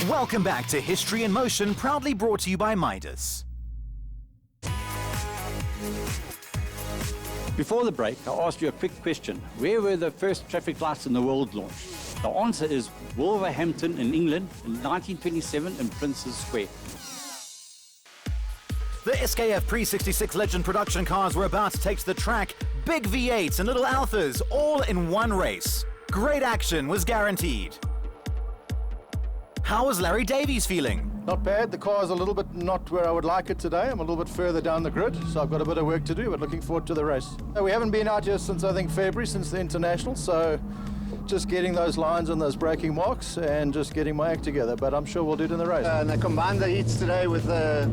Welcome back to History in Motion, proudly brought to you by Midas. Before the break, I asked you a quick question. Where were the first traffic lights in the world launched? The answer is Wolverhampton in England in 1927 in Prince's Square. The SKF Pre 66 Legend production cars were about to take to the track. Big V8s and little Alphas, all in one race. Great action was guaranteed. How was Larry Davies feeling? Not bad. The car is a little bit not where I would like it today. I'm a little bit further down the grid, so I've got a bit of work to do, but looking forward to the race. We haven't been out here since, I think, February, since the International, so just getting those lines and those braking marks and just getting my act together, but I'm sure we'll do it in the race. And they combined the heats today with the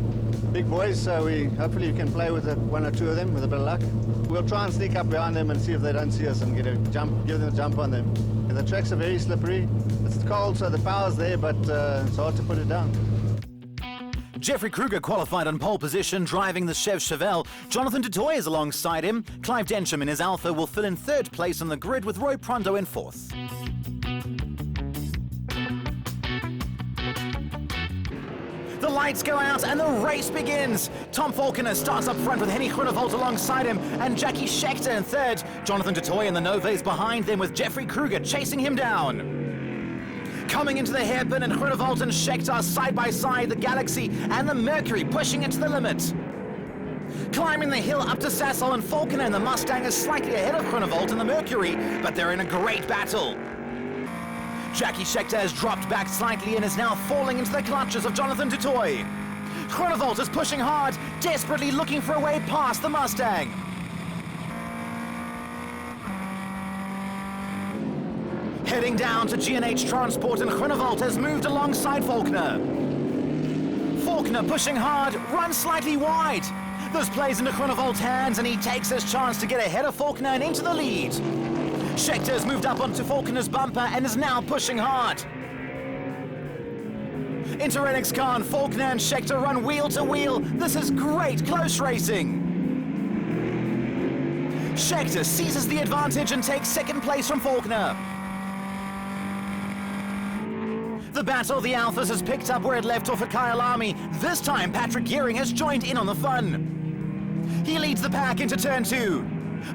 big boys, so we hopefully can play with one or two of them with a bit of luck. We'll try and sneak up behind them and see if they don't see us and give them a jump on them. The tracks are very slippery. It's cold, so the power's there, but it's hard to put it down. Jeffrey Kruger qualified on pole position, driving the Chev Chevelle. Jonathan Dutoy is alongside him. Clive Densham in his Alpha will fill in third place on the grid, with Roy Prondo in fourth. The lights go out and the race begins. Tom Falconer starts up front with Henny Groenewold alongside him and Jackie Schechter in third. Jonathan Dutoy in the Nova's behind them, with Jeffrey Kruger chasing him down. Coming into the hairpin, and Groenewold and Schechter side by side, the Galaxy and the Mercury pushing it to the limit. Climbing the hill up to Sassel, and Falconer and the Mustang is slightly ahead of Groenewold and the Mercury, but they're in a great battle. Jackie Schechter has dropped back slightly and is now falling into the clutches of Jonathan Dutoy. Groenewold is pushing hard, desperately looking for a way past the Mustang. Heading down to G&H Transport, and Groenewold has moved alongside Falconer. Falconer pushing hard, runs slightly wide. This plays into Groenewold's hands and he takes his chance to get ahead of Falconer and into the lead. Schechter has moved up onto Falconer's bumper and is now pushing hard. Into Renix Khan, Falconer and Schechter run wheel to wheel. This is great close racing. Schechter seizes the advantage and takes second place from Falconer. The battle of the Alphas has picked up where it left off at Kyalami. This time, Patrick Gearing has joined in on the fun. He leads the pack into turn 2.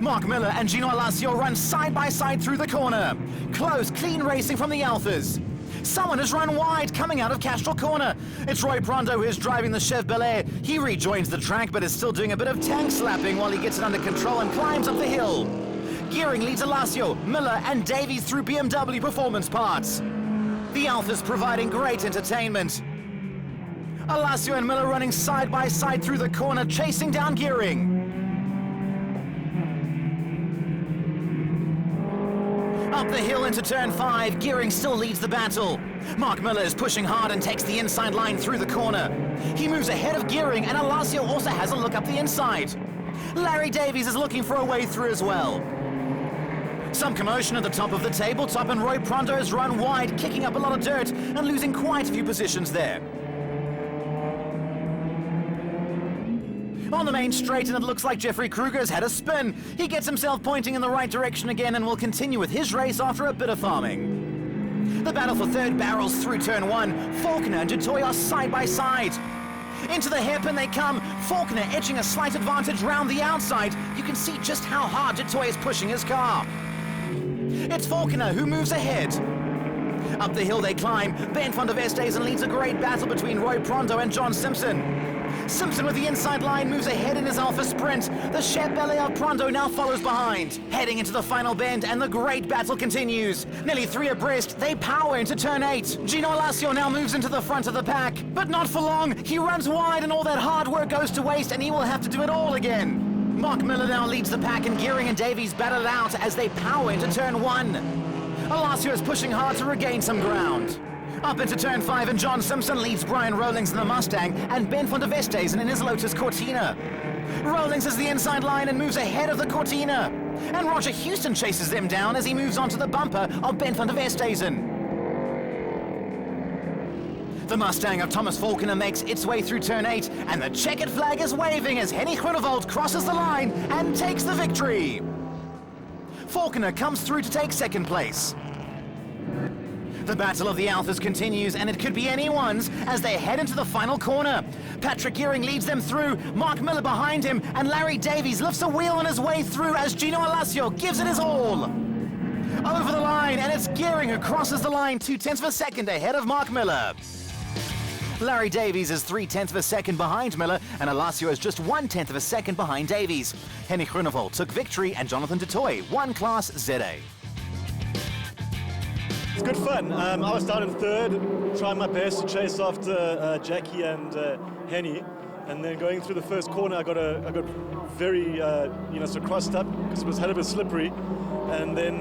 Mark Miller and Gino Alassio run side by side through the corner. Close, clean racing from the Alphas. Someone has run wide coming out of Castrol Corner. It's Roy Prondo who is driving the Chev Bel Air. He rejoins the track but is still doing a bit of tank slapping while he gets it under control and climbs up the hill. Gearing leads Alassio, Miller and Davies through BMW Performance Parts. The Alphas providing great entertainment. Alassio and Miller running side by side through the corner, chasing down Gearing. Up the hill into turn 5, Gearing still leads the battle. Mark Miller is pushing hard and takes the inside line through the corner. He moves ahead of Gearing, and Alassio also has a look up the inside. Larry Davies is looking for a way through as well. Some commotion at the top of the tabletop, and Roy Prondo has run wide, kicking up a lot of dirt and losing quite a few positions there. On the main straight, and it looks like Jeffrey Kruger's had a spin. He gets himself pointing in the right direction again and will continue with his race after a bit of farming. The battle for third barrels through turn 1. Falconer and Dutoy are side by side. Into the hairpin they come, Falconer edging a slight advantage round the outside. You can see just how hard Dutoy is pushing his car. It's Falconer who moves ahead. Up the hill they climb. Ben van der Westhuizen leads a great battle between Roy Prondo and John Simpson. Simpson with the inside line moves ahead in his Alpha Sprint. The Chev Bel Air Prondo now follows behind. Heading into the final bend, and the great battle continues. Nearly 3 abreast, they power into turn 8. Gino Alassio now moves into the front of the pack, but not for long. He runs wide and all that hard work goes to waste, and he will have to do it all again. Mark Miller now leads the pack, and Gearing and Davies battle it out as they power into turn 1. Alassio is pushing hard to regain some ground. Up into turn 5, and John Simpson leads Brian Rowlings in the Mustang and Ben van der Westhuizen in his Lotus Cortina. Rowlings is the inside line and moves ahead of the Cortina. And Roger Houston chases them down as he moves onto the bumper of Ben van der Westhuizen. The Mustang of Thomas Falconer makes its way through turn 8, and the checkered flag is waving as Henny Groenewold crosses the line and takes the victory. Falconer comes through to take second place. The battle of the Alphas continues, and it could be anyone's as they head into the final corner. Patrick Gearing leads them through, Mark Miller behind him, and Larry Davies lifts a wheel on his way through as Gino Alacio gives it his all. Over the line, and it's Gearing who crosses the line 0.2 of a second ahead of Mark Miller. Larry Davies is 0.3 of a second behind Miller, and Alacio is just 1/10 of a second behind Davies. Henny Groenewold took victory, and Jonathan du Toit won Class ZA. It's good fun. I was down in third, trying my best to chase after Jackie and Henny, and then going through the first corner, I got very so crossed up because it was a hell of a slippery, and then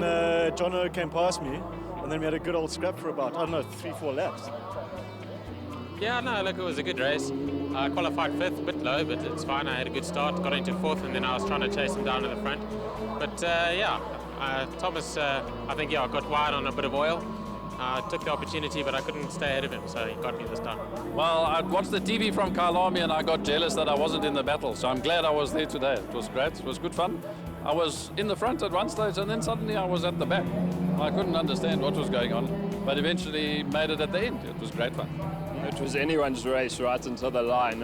Jono came past me, and then we had a good old scrap for about 3-4 laps. Yeah, no, look, it was a good race. I qualified 5th, a bit low, but it's fine. I had a good start, got into 4th, and then I was trying to chase him down in the front. But Thomas, I think, got wide on a bit of oil. I took the opportunity, but I couldn't stay ahead of him, so he got me this time. Well, I watched the TV from Kyalami and I got jealous that I wasn't in the battle, so I'm glad I was there today. It was great, it was good fun. I was in the front at one stage and then suddenly I was at the back. I couldn't understand what was going on, but eventually made it at the end. It was great fun. It was anyone's race right until the line,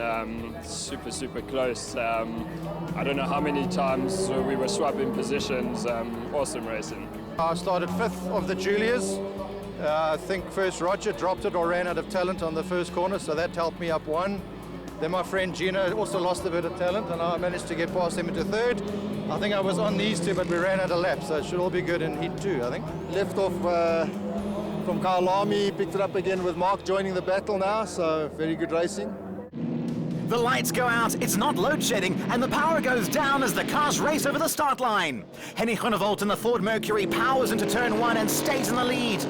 super, super close. I don't know how many times we were swapping positions, awesome racing. I started 5th of the Julias. I think first Roger dropped it or ran out of talent on the first corner, so that helped me up 1. Then my friend Gino also lost a bit of talent, and I managed to get past him into 3rd. I think I was on these two, but we ran out of laps, so it should all be good in Heat 2, I think. Left off from Kyalami, picked it up again with Mark joining the battle now, so very good racing. The lights go out, it's not load shedding, and the power goes down as the cars race over the start line. Henny Groenewold in the Ford Mercury powers into turn 1 and stays in the lead.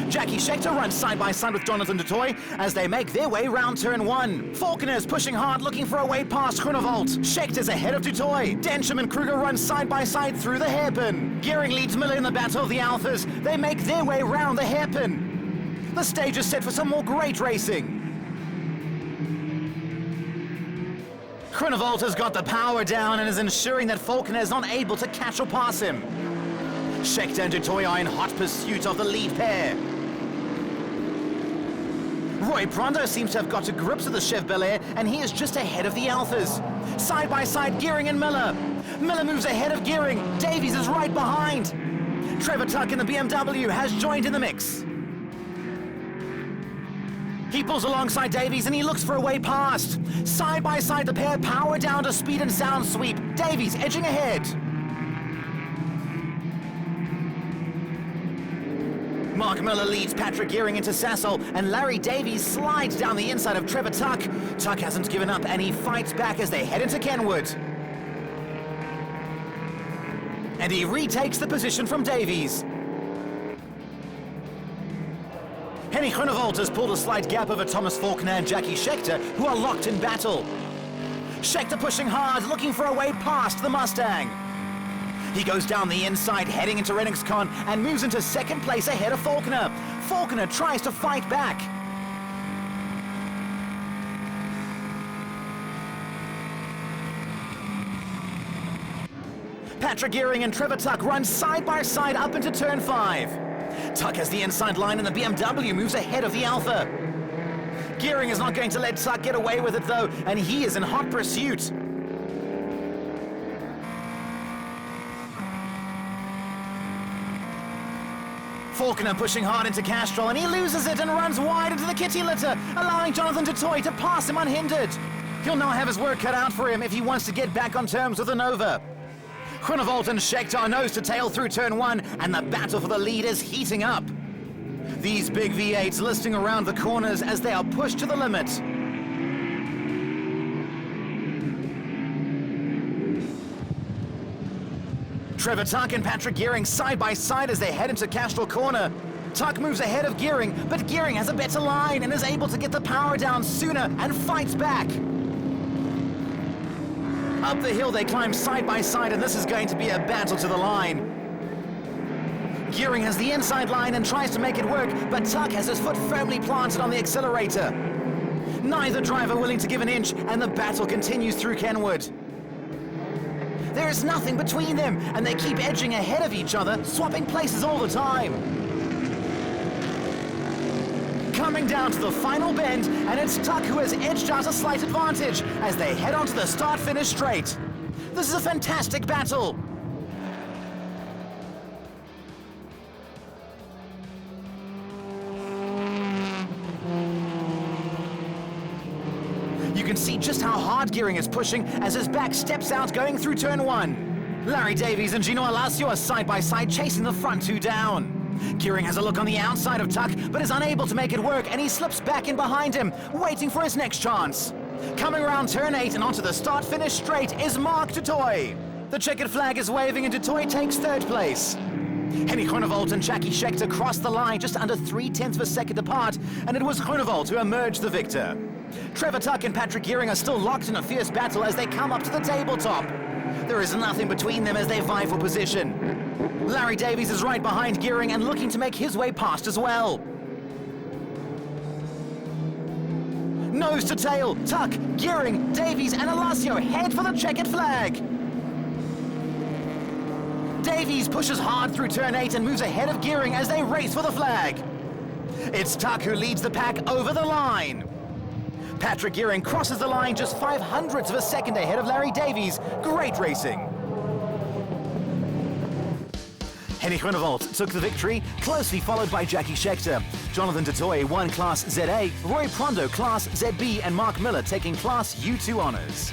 Jackie Schechter runs side by side with Jonathan du Toit as they make their way round turn 1. Falconer's pushing hard, looking for a way past Groenewold. Schechter's ahead of du Toit. Densham and Kruger run side by side through the hairpin. Gearing leads Miller in the battle of the Alphas. They make their way round the hairpin. The stage is set for some more great racing. Groenewold has got the power down and is ensuring that Falconer is not able to catch or pass him. Schechter and du Toit are in hot pursuit of the lead pair. Roy Prondo seems to have got to grips with the Chev Bel Air, and he is just ahead of the Alphas. Side by side, Gearing and Miller. Miller moves ahead of Gearing. Davies is right behind. Trevor Tuck in the BMW has joined in the mix. He pulls alongside Davies and he looks for a way past. Side by side, the pair power down to speed and sound sweep. Davies edging ahead. Mark Miller leads Patrick Gearing into Sassel, and Larry Davies slides down the inside of Trevor Tuck. Tuck hasn't given up, and he fights back as they head into Kenwood. And he retakes the position from Davies. Henny Groenewold has pulled a slight gap over Thomas Falconer and Jackie Schechter, who are locked in battle. Schechter pushing hard, looking for a way past the Mustang. He goes down the inside, heading into Renixcon, and moves into 2nd place ahead of Falconer. Falconer tries to fight back. Patrick Gearing and Trevor Tuck run side by side up into turn 5. Tuck has the inside line and the BMW moves ahead of the Alpha. Gearing is not going to let Tuck get away with it though, and he is in hot pursuit. Falconer pushing hard into Castrol, and he loses it and runs wide into the kitty litter, allowing Jonathan du Toit to pass him unhindered. He'll now have his work cut out for him if he wants to get back on terms with the Nova. Groenewold and Schechter are nose to tail through turn 1, and the battle for the lead is heating up. These big V8s listing around the corners as they are pushed to the limit. Trevor Tuck and Patrick Gearing side by side as they head into Castrol Corner. Tuck moves ahead of Gearing, but Gearing has a better line and is able to get the power down sooner and fights back. Up the hill they climb side by side, and this is going to be a battle to the line. Gearing has the inside line and tries to make it work, but Tuck has his foot firmly planted on the accelerator. Neither driver willing to give an inch, and the battle continues through Kenwood. There is nothing between them, and they keep edging ahead of each other, swapping places all the time. Coming down to the final bend, and it's Tuck who has edged out a slight advantage as they head onto the start-finish straight. This is a fantastic battle. You can see just how hard Gearing is pushing as his back steps out going through turn 1. Larry Davies and Gino Alacio are side by side chasing the front two down. Gearing has a look on the outside of Tuck, but is unable to make it work, and he slips back in behind him, waiting for his next chance. Coming around turn 8 and onto the start-finish straight is Mark Dutoy. The checkered flag is waving and Dutoy takes 3rd place. Henny Groenewold and Jackie Schechter crossed the line just under 0.3 of a second apart, and it was Groenewold who emerged the victor. Trevor Tuck and Patrick Gearing are still locked in a fierce battle as they come up to the tabletop. There is nothing between them as they vie for position. Larry Davies is right behind Gearing and looking to make his way past as well. Nose to tail, Tuck, Gearing, Davies and Alacio head for the checkered flag. Davies pushes hard through turn 8 and moves ahead of Gearing as they race for the flag. It's Tuck who leads the pack over the line. Patrick Gearing crosses the line just 0.05 of a second ahead of Larry Davies. Great racing. Henny Groenewold took the victory, closely followed by Jackie Schechter. Jonathan Dutoy won Class ZA, Roy Prondo Class ZB, and Mark Miller taking Class U2 honours.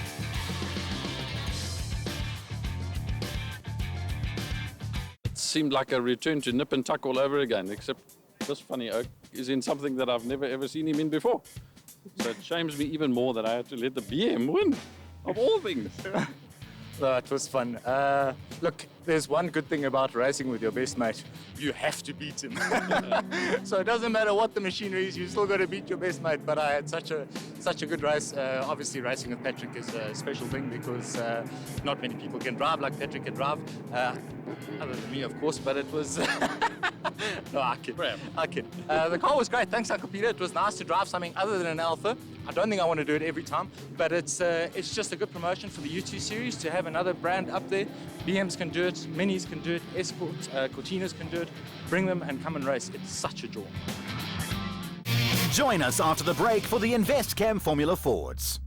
It seemed like a return to nip and tuck all over again, except this funny oak is in something that I've never ever seen him in before. So it shames me even more that I had to let the BM win, of all things. No, it was fun. Look, there's one good thing about racing with your best mate. You have to beat him. So it doesn't matter what the machinery is, you still got to beat your best mate. But I had such a good race. Obviously, racing with Patrick is a special thing because not many people can drive like Patrick can drive. Other than me, of course, but it was... No, I kid. I kid. The car was great. Thanks, Uncle Peter. It was nice to drive something other than an Alpha. I don't think I want to do it every time, but it's just a good promotion for the U2 series to have another brand up there. BMs can do it, Minis can do it, Escorts, Cortinas can do it. Bring them and come and race. It's such a joy. Join us after the break for the InvestChem Formula Fords.